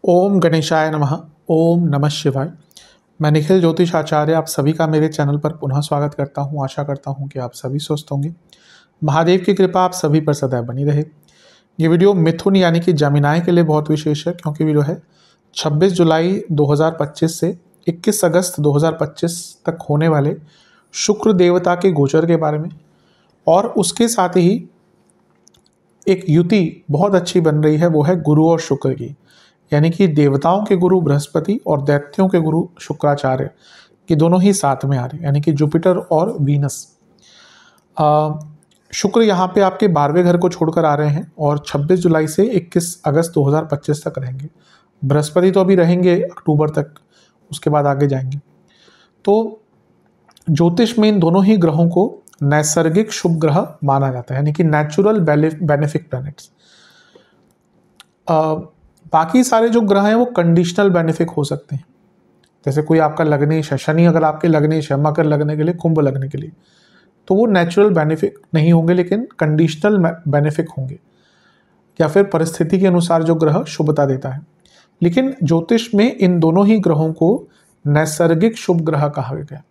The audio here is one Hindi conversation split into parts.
ओम गणेशाय नमः। ओम नमः शिवाय। मैं निखिल ज्योतिष आचार्य आप सभी का मेरे चैनल पर पुनः स्वागत करता हूं। आशा करता हूं कि आप सभी स्वस्थ होंगे। महादेव की कृपा आप सभी पर सदैव बनी रहे। ये वीडियो मिथुन यानी कि जमिनाय के लिए बहुत विशेष है, क्योंकि वीडियो है 26 जुलाई 2025 से 21 अगस्त 2025 तक होने वाले शुक्र देवता के गोचर के बारे में, और उसके साथ ही एक युति बहुत अच्छी बन रही है, वो है गुरु और शुक्र की, यानी कि देवताओं के गुरु बृहस्पति और दैत्यों के गुरु शुक्राचार्य कि दोनों ही साथ में आ रहे हैं, यानी कि जुपिटर और वीनस। शुक्र यहाँ पे आपके 12वें घर को छोड़कर आ रहे हैं और 26 जुलाई से 21 अगस्त 2025 तक रहेंगे। बृहस्पति तो अभी रहेंगे अक्टूबर तक, उसके बाद आगे जाएंगे। तो ज्योतिष में इन दोनों ही ग्रहों को नैसर्गिक शुभ ग्रह माना जाता है, यानी कि नेचुरल बेनिफिक प्लैनेट्स। बाकी सारे जो ग्रह हैं वो कंडीशनल बेनिफिक हो सकते हैं। जैसे कोई आपका लग्नेश है, शनि अगर आपके लग्नेश है मकर लगने के लिए, कुंभ लगने के लिए, तो वो नेचुरल बेनिफिक नहीं होंगे, लेकिन कंडीशनल बेनिफिक होंगे, या फिर परिस्थिति के अनुसार जो ग्रह शुभता देता है। लेकिन ज्योतिष में इन दोनों ही ग्रहों को नैसर्गिक शुभ ग्रह कहा गया है।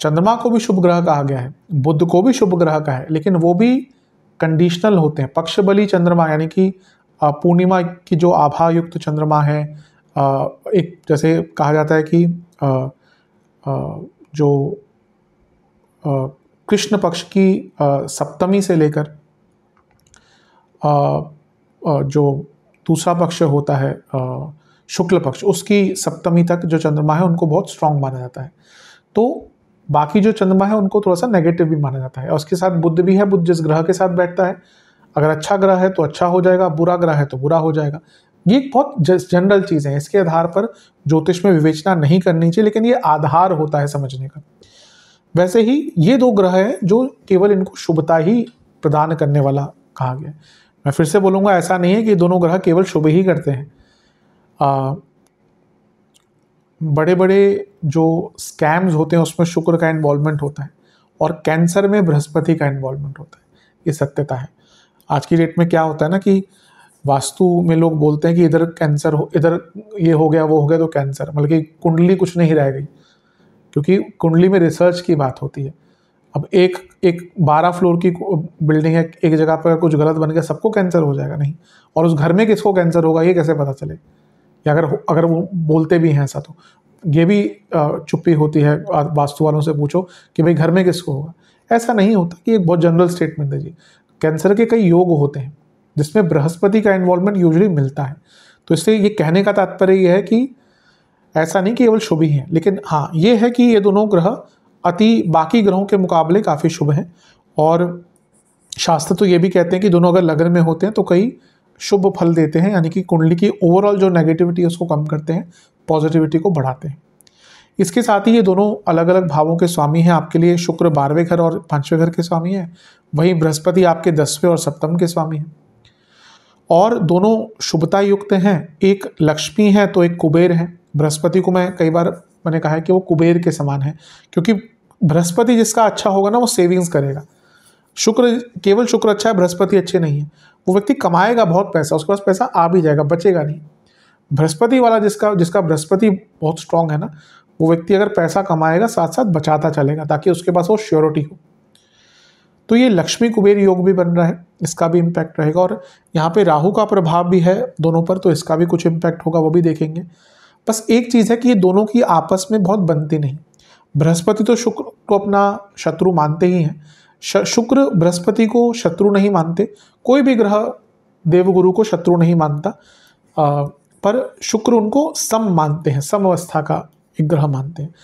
चंद्रमा को भी शुभ ग्रह कहा गया है, बुध को भी शुभ ग्रह कहा है, लेकिन वो भी कंडीशनल होते हैं। पक्ष बली चंद्रमा यानी कि पूर्णिमा की जो आभा युक्त चंद्रमा है, एक जैसे कहा जाता है कि जो कृष्ण पक्ष की सप्तमी से लेकर जो दूसरा पक्ष होता है शुक्ल पक्ष, उसकी सप्तमी तक जो चंद्रमा है उनको बहुत स्ट्रांग माना जाता है। तो बाकी जो चंद्रमा है उनको थोड़ा सा नेगेटिव भी माना जाता है। और उसके साथ बुध भी है। बुध जिस ग्रह के साथ बैठता है, अगर अच्छा ग्रह है तो अच्छा हो जाएगा, बुरा ग्रह है तो बुरा हो जाएगा। ये एक बहुत जनरल चीज़ है, इसके आधार पर ज्योतिष में विवेचना नहीं करनी चाहिए, लेकिन ये आधार होता है समझने का। वैसे ही ये दो ग्रह हैं जो केवल इनको शुभता ही प्रदान करने वाला कहा गया है। मैं फिर से बोलूँगा, ऐसा नहीं है कि दोनों ग्रह केवल शुभ ही करते हैं। बड़े बड़े जो स्कैम्स होते हैं उसमें शुक्र का इन्वॉल्वमेंट होता है, और कैंसर में बृहस्पति का इन्वॉल्वमेंट होता है। ये सत्यता है। आज की डेट में क्या होता है ना कि वास्तु में लोग बोलते हैं कि इधर कैंसर हो, इधर ये हो गया वो हो गया तो कैंसर, मतलब कि कुंडली कुछ नहीं रह गई, क्योंकि कुंडली में रिसर्च की बात होती है। अब एक 12 फ्लोर की बिल्डिंग है, एक जगह पर कुछ गलत बन गया, सबको कैंसर हो जाएगा? नहीं। और उस घर में किसको कैंसर होगा ये कैसे पता चले? या अगर वो बोलते भी हैं ऐसा, तो ये भी चुप्पी होती है। वास्तु वालों से पूछो कि भाई घर में किसको होगा। ऐसा नहीं होता, कि एक बहुत जनरल स्टेटमेंट है जी। कैंसर के कई योग होते हैं जिसमें बृहस्पति का इन्वॉल्वमेंट यूजुअली मिलता है। तो इससे ये कहने का तात्पर्य ये है कि ऐसा नहीं केवल शुभ ही है, लेकिन हाँ ये है कि ये दोनों ग्रह बाकी ग्रहों के मुकाबले काफ़ी शुभ हैं। और शास्त्र तो ये भी कहते हैं कि दोनों अगर लग्न में होते हैं तो कई शुभ फल देते हैं, यानी कि कुंडली की ओवरऑल जो नेगेटिविटी है उसको कम करते हैं, पॉजिटिविटी को बढ़ाते हैं। इसके साथ ही ये दोनों अलग अलग भावों के स्वामी हैं। आपके लिए शुक्र 12वें घर और 5वें घर के स्वामी हैं, वहीं बृहस्पति आपके 10वें और सप्तम के स्वामी हैं, और दोनों शुभता युक्त हैं। एक लक्ष्मी है तो एक कुबेर है। बृहस्पति को मैं कई बार मैंने कहा है कि वो कुबेर के समान है, क्योंकि बृहस्पति जिसका अच्छा होगा ना वो सेविंग्स करेगा। केवल शुक्र अच्छा है, बृहस्पति अच्छे नहीं है। वो व्यक्ति कमाएगा बहुत पैसा, उसके पास पैसा आ भी जाएगा, बचेगा नहीं। बृहस्पति वाला जिसका बृहस्पति बहुत स्ट्रांग है ना, वो व्यक्ति अगर पैसा कमाएगा साथ साथ बचाता चलेगा, ताकि उसके पास वो श्योरिटी हो। तो ये लक्ष्मी कुबेर योग भी बन रहा है, इसका भी इम्पैक्ट रहेगा। और यहाँ पे राहु का प्रभाव भी है दोनों पर, तो इसका भी कुछ इम्पैक्ट होगा, वो भी देखेंगे। बस एक चीज़ है कि ये दोनों की आपस में बहुत बनती नहीं। बृहस्पति तो शुक्र को अपना शत्रु मानते ही हैं, शुक्र बृहस्पति को शत्रु नहीं मानते। कोई भी ग्रह देवगुरु को शत्रु नहीं मानता, पर शुक्र उनको सम मानते हैं, सम अवस्था का एक ग्रह मानते हैं।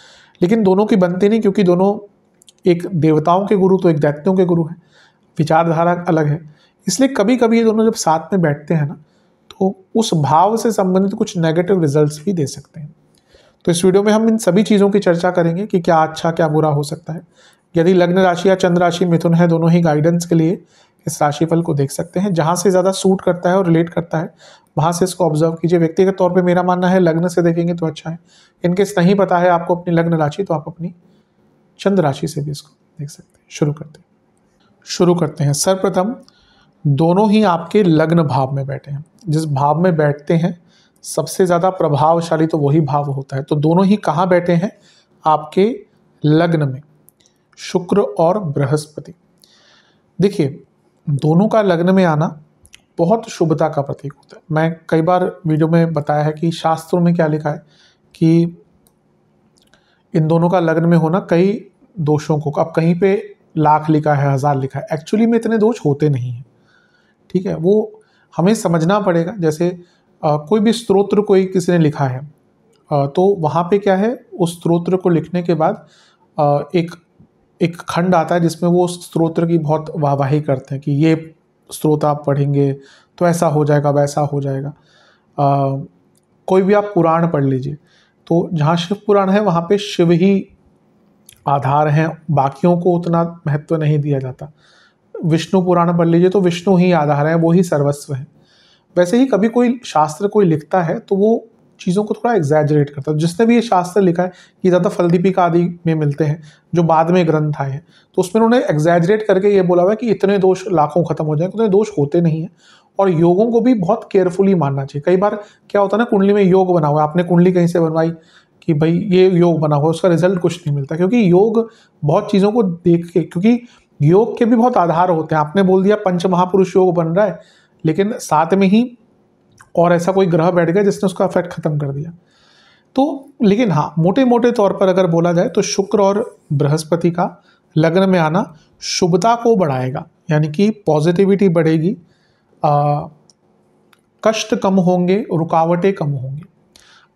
लेकिन दोनों की बनती नहीं, क्योंकि दोनों एक देवताओं के गुरु तो एक दैत्यों के गुरु हैं, विचारधारा अलग है। इसलिए कभी कभी ये दोनों जब साथ में बैठते हैं ना, तो उस भाव से संबंधित कुछ नेगेटिव रिजल्ट्स भी दे सकते हैं। तो इस वीडियो में हम इन सभी चीज़ों की चर्चा करेंगे कि क्या अच्छा क्या बुरा हो सकता है। यदि लग्न राशि या चंद्र राशि मिथुन है, दोनों ही गाइडेंस के लिए इस राशिफल को देख सकते हैं। जहाँ से ज़्यादा सूट करता है और रिलेट करता है वहाँ से इसको ऑब्जर्व कीजिए। व्यक्तिगत तौर पे मेरा मानना है लग्न से देखेंगे तो अच्छा है। इनकेस नहीं पता है आपको अपनी लग्न राशि, तो आप अपनी चंद्र राशि से भी इसको देख सकते हैं। शुरू करते हैं। सर्वप्रथम दोनों ही आपके लग्न भाव में बैठे हैं। जिस भाव में बैठते हैं सबसे ज़्यादा प्रभावशाली तो वही भाव होता है। तो दोनों ही कहाँ बैठे हैं? आपके लग्न में, शुक्र और बृहस्पति। देखिए, दोनों का लग्न में आना बहुत शुभता का प्रतीक होता है। मैं कई बार वीडियो में बताया है कि शास्त्रों में क्या लिखा है कि इन दोनों का लग्न में होना कई दोषों को, अब कहीं पे लाख लिखा है, 1000 लिखा है, एक्चुअली में इतने दोष होते नहीं हैं। ठीक है, वो हमें समझना पड़ेगा। जैसे कोई भी स्तोत्र कोई किसी ने लिखा है, तो वहाँ पे क्या है, उस स्तोत्र को लिखने के बाद एक खंड आता है जिसमें वो उस स्तोत्र की बहुत वाहवाही करते हैं कि ये स्तोत्र आप पढ़ेंगे तो ऐसा हो जाएगा, वैसा हो जाएगा। कोई भी आप पुराण पढ़ लीजिए, तो जहाँ शिव पुराण है वहाँ पे शिव ही आधार हैं, बाकियों को उतना महत्व नहीं दिया जाता। विष्णु पुराण पढ़ लीजिए तो विष्णु ही आधार है, वो ही सर्वस्व है। वैसे ही कभी कोई शास्त्र कोई लिखता है तो वो चीज़ों को थोड़ा एग्जैजरेट करता है। जिसने भी ये शास्त्र लिखा है, ये ज़्यादा फलदीपिका आदि में मिलते हैं जो बाद में ग्रंथ आए हैं, तो उसमें उन्होंने एग्जैजरेट करके ये बोला हुआ है कि इतने दोष लाखों खत्म हो जाएंगे। इतने दोष होते नहीं हैं, और योगों को भी बहुत केयरफुली मानना चाहिए। कई बार क्या होता है ना, कुंडली में योग बना हुआ है, आपने कुंडली कहीं से बनवाई कि भाई ये योग बना हुआ है, उसका रिजल्ट कुछ नहीं मिलता, क्योंकि योग बहुत चीज़ों को देख के, क्योंकि योग के भी बहुत आधार होते हैं। आपने बोल दिया पंच महापुरुष योग बन रहा है, लेकिन साथ में ही और ऐसा कोई ग्रह बैठ गया जिसने उसका इफेक्ट खत्म कर दिया। तो लेकिन हाँ, मोटे मोटे तौर पर अगर बोला जाए तो शुक्र और बृहस्पति का लग्न में आना शुभता को बढ़ाएगा, यानी कि पॉजिटिविटी बढ़ेगी, कष्ट कम होंगे, रुकावटें कम होंगी।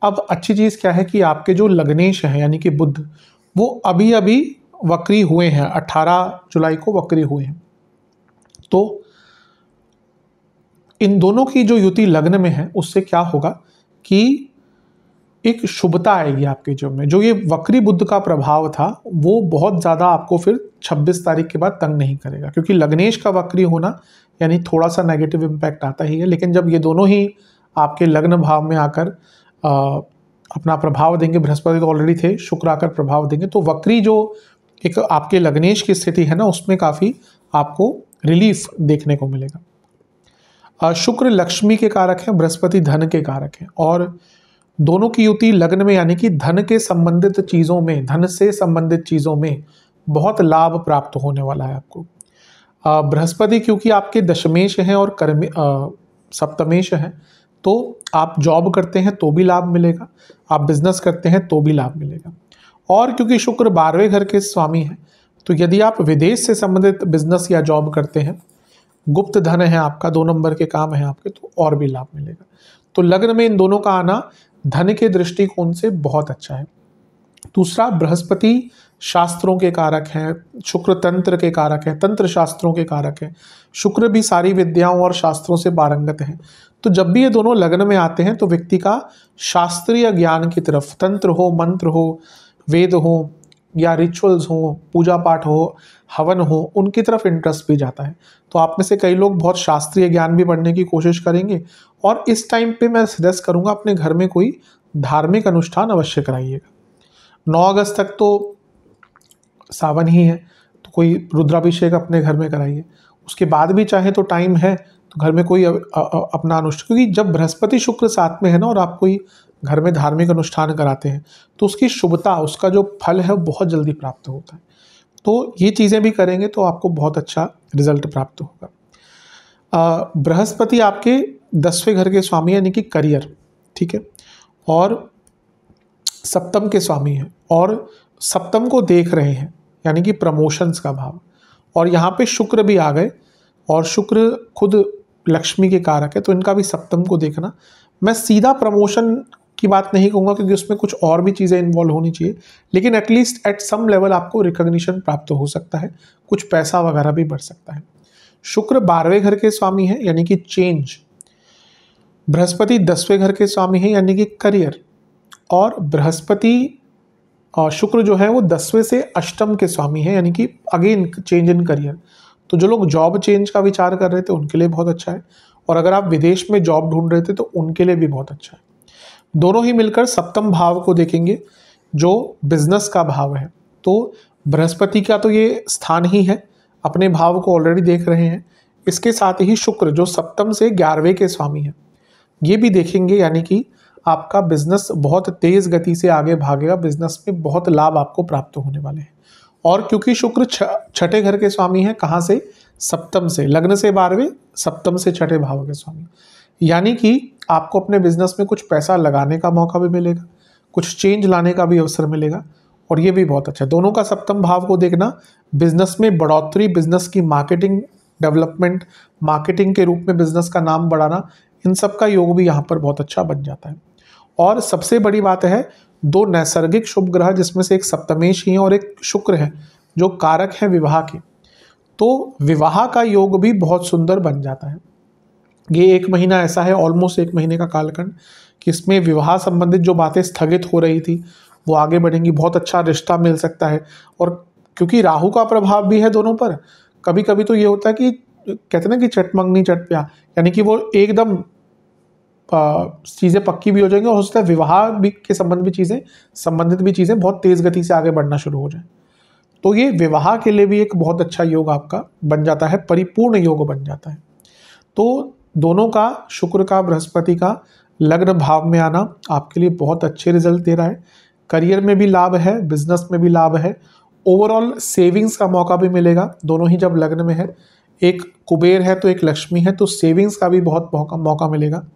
अब अच्छी चीज़ क्या है कि आपके जो लग्नेश हैं यानी कि बुध, वो अभी अभी वक्री हुए हैं, 18 जुलाई को वक्री हुए हैं। तो इन दोनों की जो युति लग्न में है उससे क्या होगा कि एक शुभता आएगी आपके जीवन में। जो ये वक्री बुध का प्रभाव था वो बहुत ज़्यादा आपको फिर 26 तारीख के बाद तंग नहीं करेगा, क्योंकि लग्नेश का वक्री होना यानी थोड़ा सा नेगेटिव इम्पैक्ट आता ही है। लेकिन जब ये दोनों ही आपके लग्न भाव में आकर अपना प्रभाव देंगे, बृहस्पति तो ऑलरेडी थे, शुक्र आकर प्रभाव देंगे, तो वक्री जो एक आपके लग्नेश की स्थिति है ना, उसमें काफ़ी आपको रिलीफ देखने को मिलेगा। शुक्र लक्ष्मी के कारक हैं, बृहस्पति धन के कारक हैं, और दोनों की युति लग्न में यानी कि धन के संबंधित चीज़ों में, धन से संबंधित चीज़ों में बहुत लाभ प्राप्त होने वाला है आपको। बृहस्पति क्योंकि आपके दशमेश हैं और सप्तमेश हैं, तो आप जॉब करते हैं तो भी लाभ मिलेगा, आप बिजनेस करते हैं तो भी लाभ मिलेगा। और क्योंकि शुक्र 12वें घर के स्वामी हैं, तो यदि आप विदेश से संबंधित बिजनेस या जॉब करते हैं, गुप्त धन है आपका, 2 नंबर के काम है आपके, तो और भी लाभ मिलेगा। तो लग्न में इन दोनों का आना धन के दृष्टिकोण से बहुत अच्छा है। दूसरा, बृहस्पति शास्त्रों के कारक हैं, शुक्र तंत्र के कारक हैं, तंत्र शास्त्रों के कारक हैं। शुक्र भी सारी विद्याओं और शास्त्रों से पारंगत हैं। तो जब भी ये दोनों लग्न में आते हैं तो व्यक्ति का शास्त्रीय ज्ञान की तरफ, तंत्र हो, मंत्र हो, वेद हो या रिचुअल्स हो, पूजा पाठ हो, हवन हो, उनकी तरफ इंटरेस्ट भी जाता है। तो आप में से कई लोग बहुत शास्त्रीय ज्ञान भी पढ़ने की कोशिश करेंगे। और इस टाइम पे मैं सजेस्ट करूँगा अपने घर में कोई धार्मिक अनुष्ठान अवश्य कराइएगा। 9 अगस्त तक तो सावन ही है, तो कोई रुद्राभिषेक अपने घर में कराइए। उसके बाद भी चाहे तो टाइम है तो घर में कोई अपना अनुष्ठान, क्योंकि जब बृहस्पति शुक्र साथ में है ना और आप कोई घर में धार्मिक अनुष्ठान कराते हैं तो उसकी शुभता, उसका जो फल है वो बहुत जल्दी प्राप्त होता है। तो ये चीज़ें भी करेंगे तो आपको बहुत अच्छा रिजल्ट प्राप्त होगा। बृहस्पति आपके 10वें घर के स्वामी यानी कि करियर, ठीक है, और सप्तम के स्वामी हैं, और सप्तम को देख रहे हैं यानी कि प्रमोशंस का भाव। और यहाँ पे शुक्र भी आ गए, और शुक्र खुद लक्ष्मी के कारक है, तो इनका भी सप्तम को देखना। मैं सीधा प्रमोशन की बात नहीं कहूँगा क्योंकि उसमें कुछ और भी चीज़ें इन्वॉल्व होनी चाहिए, लेकिन एटलीस्ट एट सम लेवल आपको रिकॉग्निशन प्राप्त हो सकता है, कुछ पैसा वगैरह भी बढ़ सकता है। शुक्र 12वें घर के स्वामी हैं यानी कि चेंज, बृहस्पति 10वें घर के स्वामी हैं यानी कि करियर, और बृहस्पति और शुक्र जो है वो 10वें से अष्टम के स्वामी हैं यानी कि अगेन चेंज इन करियर। तो जो लोग जॉब चेंज का विचार कर रहे थे उनके लिए बहुत अच्छा है, और अगर आप विदेश में जॉब ढूंढ रहे थे तो उनके लिए भी बहुत अच्छा है। दोनों ही मिलकर सप्तम भाव को देखेंगे जो बिजनेस का भाव है। तो बृहस्पति का तो ये स्थान ही है, अपने भाव को ऑलरेडी देख रहे हैं, इसके साथ ही शुक्र जो सप्तम से 11वें के स्वामी हैं, ये भी देखेंगे, यानी कि आपका बिजनेस बहुत तेज गति से आगे भागेगा, बिजनेस में बहुत लाभ आपको प्राप्त होने वाले हैं। और क्योंकि शुक्र छठे घर के स्वामी हैं, कहाँ से? सप्तम से, लग्न से 12वें, सप्तम से छठे भाव के स्वामी, यानी कि आपको अपने बिजनेस में कुछ पैसा लगाने का मौका भी मिलेगा, कुछ चेंज लाने का भी अवसर मिलेगा, और ये भी बहुत अच्छा है। दोनों का सप्तम भाव को देखना, बिजनेस में बढ़ोतरी, बिजनेस की मार्केटिंग डेवलपमेंट, मार्केटिंग के रूप में बिजनेस का नाम बढ़ाना, इन सब का योग भी यहाँ पर बहुत अच्छा बन जाता है। और सबसे बड़ी बात है, दो नैसर्गिक शुभ ग्रह जिसमें से एक सप्तमेश ही है और एक शुक्र है जो कारक है विवाह के, तो विवाह का योग भी बहुत सुंदर बन जाता है। ये 1 महीना ऐसा है, ऑलमोस्ट 1 महीने का कालखंड, कि इसमें विवाह संबंधित जो बातें स्थगित हो रही थी वो आगे बढ़ेंगी, बहुत अच्छा रिश्ता मिल सकता है। और क्योंकि राहु का प्रभाव भी है दोनों पर, कभी कभी तो ये होता है कि कहते हैं ना कि चट मंगनी चट प्यार, यानी कि वो एकदम चीज़ें पक्की भी हो जाएंगी और हो सकता है विवाह भी के संबंधित भी चीज़ें बहुत तेज़ गति से आगे बढ़ना शुरू हो जाए। तो ये विवाह के लिए भी एक बहुत अच्छा योग आपका बन जाता है, परिपूर्ण योग बन जाता है। तो दोनों का, शुक्र का, बृहस्पति का लग्न भाव में आना आपके लिए बहुत अच्छे रिजल्ट दे रहा है। करियर में भी लाभ है, बिजनेस में भी लाभ है, ओवरऑल सेविंग्स का मौका भी मिलेगा। दोनों ही जब लग्न में है, एक कुबेर है तो एक लक्ष्मी है, तो सेविंग्स का भी बहुत मौका मिलेगा।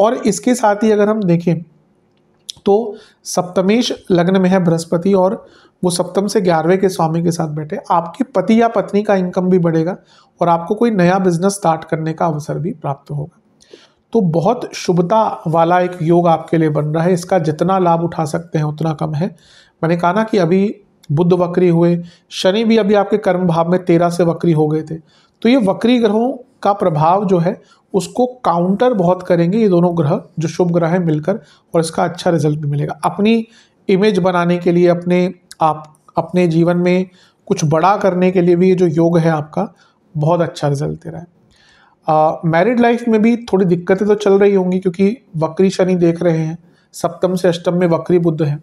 और इसके साथ ही अगर हम देखें तो सप्तमेश लग्न में है बृहस्पति, और वो सप्तम से 11वें के स्वामी के साथ बैठे, आपके पति या पत्नी का इनकम भी बढ़ेगा और आपको कोई नया बिजनेस स्टार्ट करने का अवसर भी प्राप्त होगा। तो बहुत शुभता वाला एक योग आपके लिए बन रहा है। इसका जितना लाभ उठा सकते हैं उतना कम है। मैंने कहा ना कि अभी बुध वक्री हुए, शनि भी अभी आपके कर्म भाव में 13 से वक्री हो गए थे, तो ये वक्री ग्रहों का प्रभाव जो है उसको काउंटर बहुत करेंगे ये दोनों ग्रह, जो शुभ ग्रह हैं मिलकर, और इसका अच्छा रिजल्ट भी मिलेगा। अपनी इमेज बनाने के लिए, अपने जीवन में कुछ बड़ा करने के लिए भी ये जो योग है आपका बहुत अच्छा रिजल्ट दे रहा है। मैरिड लाइफ में भी थोड़ी दिक्कतें तो चल रही होंगी, क्योंकि वक्री शनि देख रहे हैं, सप्तम से अष्टम में वक्री बुध है,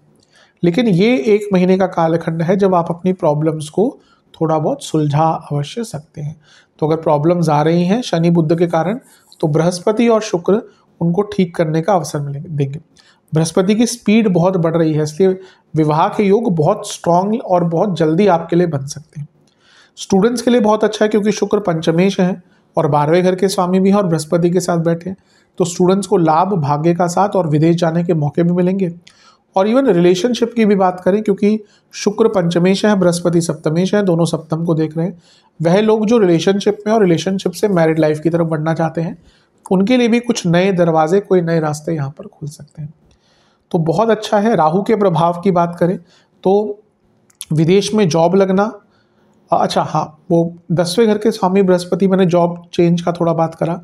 लेकिन ये 1 महीने का कालखंड है जब आप अपनी प्रॉब्लम्स को थोड़ा बहुत सुलझा अवश्य सकते हैं। तो अगर प्रॉब्लम्स आ रही हैं शनि बुध के कारण, तो बृहस्पति और शुक्र उनको ठीक करने का अवसर देंगे। बृहस्पति की स्पीड बहुत बढ़ रही है, इसलिए विवाह के योग बहुत स्ट्रांग और बहुत जल्दी आपके लिए बन सकते हैं। स्टूडेंट्स के लिए बहुत अच्छा है, क्योंकि शुक्र पंचमेश है और 12वें घर के स्वामी भी हैं और बृहस्पति के साथ बैठे हैं, तो स्टूडेंट्स को लाभ, भाग्य का साथ और विदेश जाने के मौके भी मिलेंगे। और इवन रिलेशनशिप की भी बात करें, क्योंकि शुक्र पंचमेश है, बृहस्पति सप्तमेश है, दोनों सप्तम को देख रहे हैं, वह लोग जो रिलेशनशिप में और रिलेशनशिप से मैरिड लाइफ की तरफ बढ़ना चाहते हैं, उनके लिए भी कुछ नए दरवाजे, कोई नए रास्ते यहाँ पर खुल सकते हैं। तो बहुत अच्छा है। राहु के प्रभाव की बात करें तो विदेश में जॉब लगना, अच्छा हाँ, वो 10वें घर के स्वामी बृहस्पति, मैंने जॉब चेंज का थोड़ा बात करा,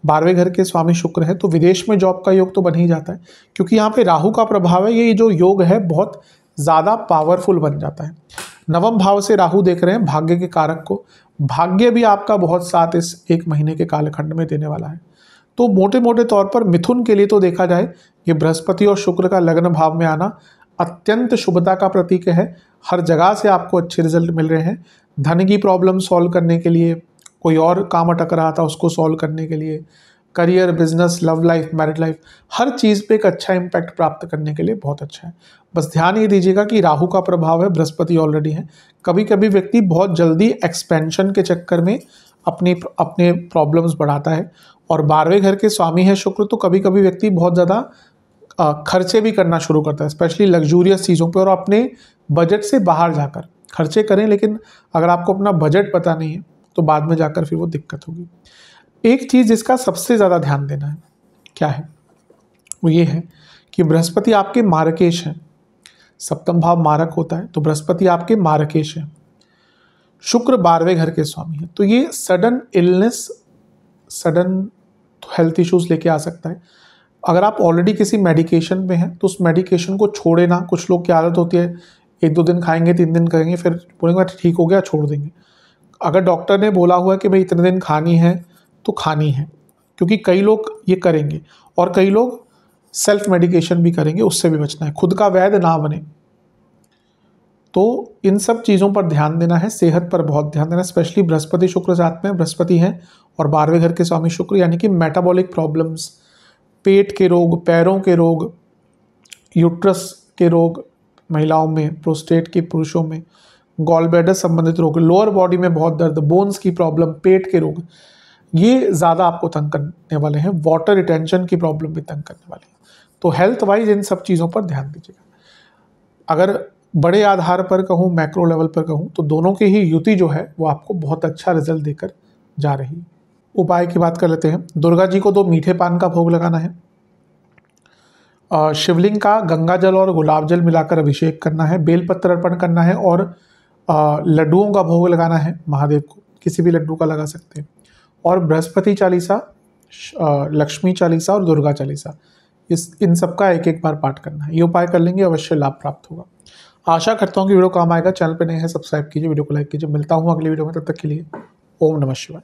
12वें घर के स्वामी शुक्र है, तो विदेश में जॉब का योग तो बन ही जाता है, क्योंकि यहाँ पे राहु का प्रभाव है। ये जो योग है बहुत ज़्यादा पावरफुल बन जाता है। 9वें भाव से राहु देख रहे हैं भाग्य के कारक को, भाग्य भी आपका बहुत साथ इस 1 महीने के कालखंड में देने वाला है। तो मोटे मोटे तौर पर मिथुन के लिए तो देखा जाए, ये बृहस्पति और शुक्र का लग्न भाव में आना अत्यंत शुभता का प्रतीक है। हर जगह से आपको अच्छे रिजल्ट मिल रहे हैं। धन की प्रॉब्लम सॉल्व करने के लिए, कोई और काम अटक रहा था उसको सॉल्व करने के लिए, career, business, love life, married life, हर चीज़ पे एक अच्छा इम्पैक्ट प्राप्त करने के लिए बहुत अच्छा है। बस ध्यान ये दीजिएगा कि राहु का प्रभाव है, बृहस्पति ऑलरेडी है। कभी कभी व्यक्ति बहुत जल्दी एक्सपेंशन के चक्कर में अपने प्रॉब्लम्स बढ़ाता है, और 12वें घर के स्वामी है शुक्र, तो कभी कभी व्यक्ति बहुत ज़्यादा खर्चे भी करना शुरू करता है, स्पेशली लग्जूरियस चीज़ों पे, और अपने बजट से बाहर जाकर खर्चे करें। लेकिन अगर आपको अपना बजट पता नहीं है तो बाद में जाकर फिर वो दिक्कत होगी। एक चीज़ जिसका सबसे ज़्यादा ध्यान देना है, क्या है वो ये है कि बृहस्पति आपके मारकेश हैं, सप्तम भाव मारक होता है, तो बृहस्पति आपके मारकेश हैं, शुक्र 12वें घर के स्वामी है, तो ये sudden illness, sudden health issues लेके आ सकता है। अगर आप ऑलरेडी किसी मेडिकेशन में हैं तो उस मेडिकेशन को छोड़े ना। कुछ लोग की आदत होती है 1-2 दिन खाएंगे, 3 दिन करेंगे, फिर बोलेंगे ठीक हो गया, छोड़ देंगे। अगर डॉक्टर ने बोला हुआ है कि भाई इतने दिन खानी है तो खानी है, क्योंकि कई लोग ये करेंगे और कई लोग सेल्फ मेडिकेशन भी करेंगे, उससे भी बचना है। खुद का वैद्य ना बने। तो इन सब चीज़ों पर ध्यान देना है, सेहत पर बहुत ध्यान देना है, स्पेशली बृहस्पति शुक्र साथ में, बृहस्पति हैं और 12वें घर के स्वामी शुक्र, यानी कि मेटाबॉलिक प्रॉब्लम्स, पेट के रोग, पैरों के रोग, यूट्रस के रोग महिलाओं में, प्रोस्टेट के पुरुषों में, गॉल ब्लैडर संबंधित रोग, लोअर बॉडी में बहुत दर्द, बोन्स की प्रॉब्लम, पेट के रोग, ये ज़्यादा आपको तंग करने वाले हैं। वाटर रिटेंशन की प्रॉब्लम भी तंग करने वाली है। तो हेल्थ वाइज इन सब चीज़ों पर ध्यान दीजिएगा। अगर बड़े आधार पर कहूँ, मैक्रो लेवल पर कहूँ, तो दोनों की ही युति जो है वो आपको बहुत अच्छा रिजल्ट देकर जा रही है। उपाय की बात कर लेते हैं। दुर्गा जी को 2 मीठे पान का भोग लगाना है। शिवलिंग का गंगा जल और गुलाब जल मिलाकर अभिषेक करना है, बेलपत्र अर्पण करना है और लड्डुओं का भोग लगाना है महादेव को, किसी भी लड्डू का लगा सकते हैं। और बृहस्पति चालीसा, लक्ष्मी चालीसा और दुर्गा चालीसा, इन सब का एक एक बार पाठ करना है। ये उपाय कर लेंगे, अवश्य लाभ प्राप्त होगा। आशा करता हूँ कि वीडियो काम आएगा। चैनल पे नए हैं, सब्सक्राइब कीजिए, वीडियो को लाइक कीजिए। मिलता हूँ अगली वीडियो में, तब तक के लिए ओम नमः शिवाय।